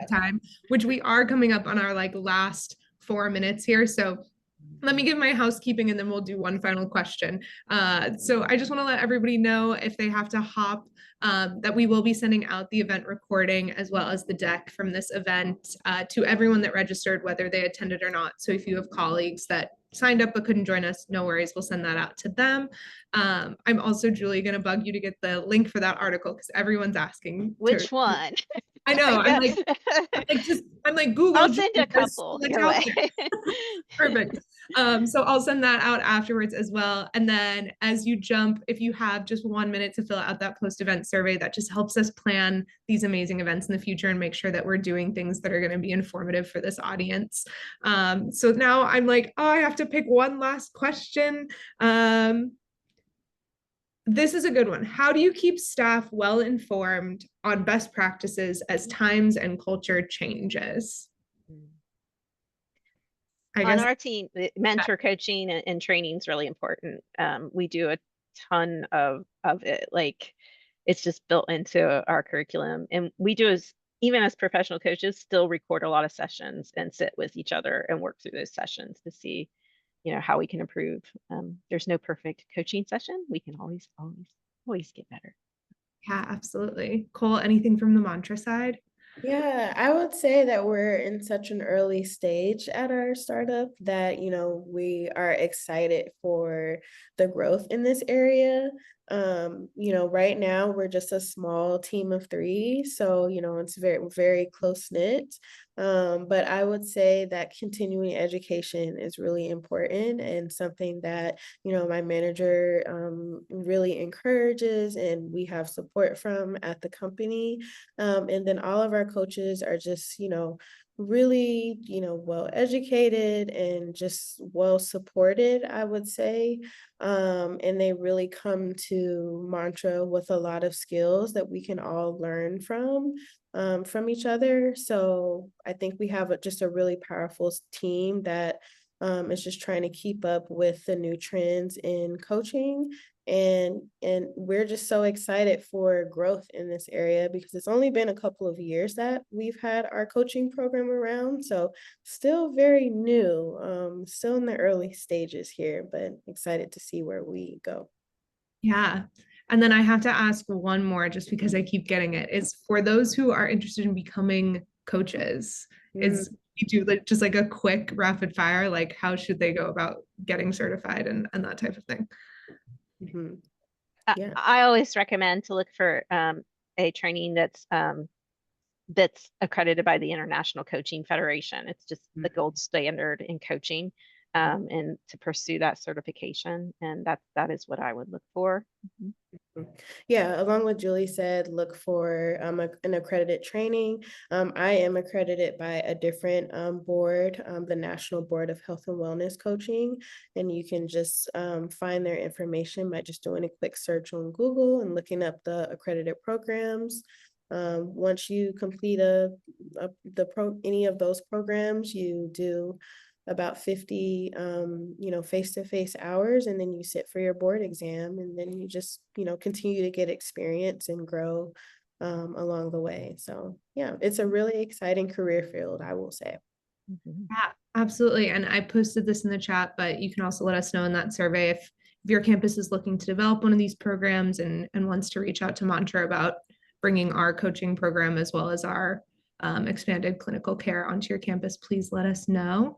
at time, which we are coming up on our like last 4 minutes here. So let me give my housekeeping and then we'll do one final question. So I just want to let everybody know if they have to hop, that we will be sending out the event recording as well as the deck from this event to everyone that registered, whether they attended or not. So if you have colleagues that signed up but couldn't join us, no worries, we'll send that out to them. I'm also, Julie, going to bug you to get the link for that article because everyone's asking. Which one? I know. I'm like Google. I'll send a couple your way. Perfect. So I'll send that out afterwards as well. And then as you jump, if you have just 1 minute to fill out that post-event survey, that just helps us plan these amazing events in the future and make sure that we're doing things that are going to be informative for this audience. So now I'm like, oh, I have to pick one last question. This is a good one. How do you keep staff well informed on best practices as times and culture changes? On our team, mentor coaching and training is really important. We do a ton of it. Like it's just built into our curriculum, and we do even as professional coaches still record a lot of sessions and sit with each other and work through those sessions to see how we can improve. There's no perfect coaching session. We can always get better. Yeah, absolutely. Cole, anything from the mantra side? Yeah, I would say that we're in such an early stage at our startup that, we are excited for the growth in this area. Right now we're just a small team of 3, so, it's very, very close knit. But I would say that continuing education is really important and something that, my manager really encourages and we have support from at the company. And then all of our coaches are just, really, well educated and just well supported, I would say. And they really come to Mantra with a lot of skills that we can all learn from each other. So I think we have just a really powerful team that is just trying to keep up with the new trends in coaching. And we're just so excited for growth in this area because it's only been a couple of years that we've had our coaching program around. So still very new, still in the early stages here, but excited to see where we go. Yeah. And then I have to ask one more just because I keep getting it. Is for those who are interested in becoming coaches, you do just like a quick rapid fire, like how should they go about getting certified and that type of thing? Mm-hmm. Yeah. I always recommend to look for a training that's accredited by the International Coaching Federation. It's just the gold standard in coaching, and to pursue that certification. And that is what I would look for. Mm-hmm. Yeah, along with Julie said, look for an accredited training. I am accredited by a different board, the National Board of Health and Wellness Coaching, and you can just find their information by just doing a quick search on Google and looking up the accredited programs. Once you complete any of those programs, you do about 50 face-to-face hours, and then you sit for your board exam, and then you just continue to get experience and grow along the way. So yeah, it's a really exciting career field, I will say. Yeah, absolutely. And I posted this in the chat, but you can also let us know in that survey if your campus is looking to develop one of these programs and wants to reach out to Mantra about bringing our coaching program as well as our expanded clinical care onto your campus, please let us know.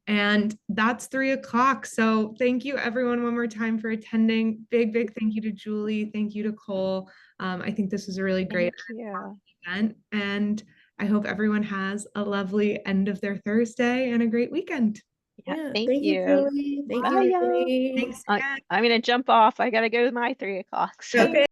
And that's 3 o'clock. So thank you everyone one more time for attending. Big thank you to Julie. Thank you to Cole. I think this was a really great event, and I hope everyone has a lovely end of their Thursday and a great weekend. Yeah, thank thank you, you. Julie. Thank Bye, you, y'all. Renee. Thanks I- again. I'm gonna jump off. I gotta go to my 3 o'clock. So. Okay.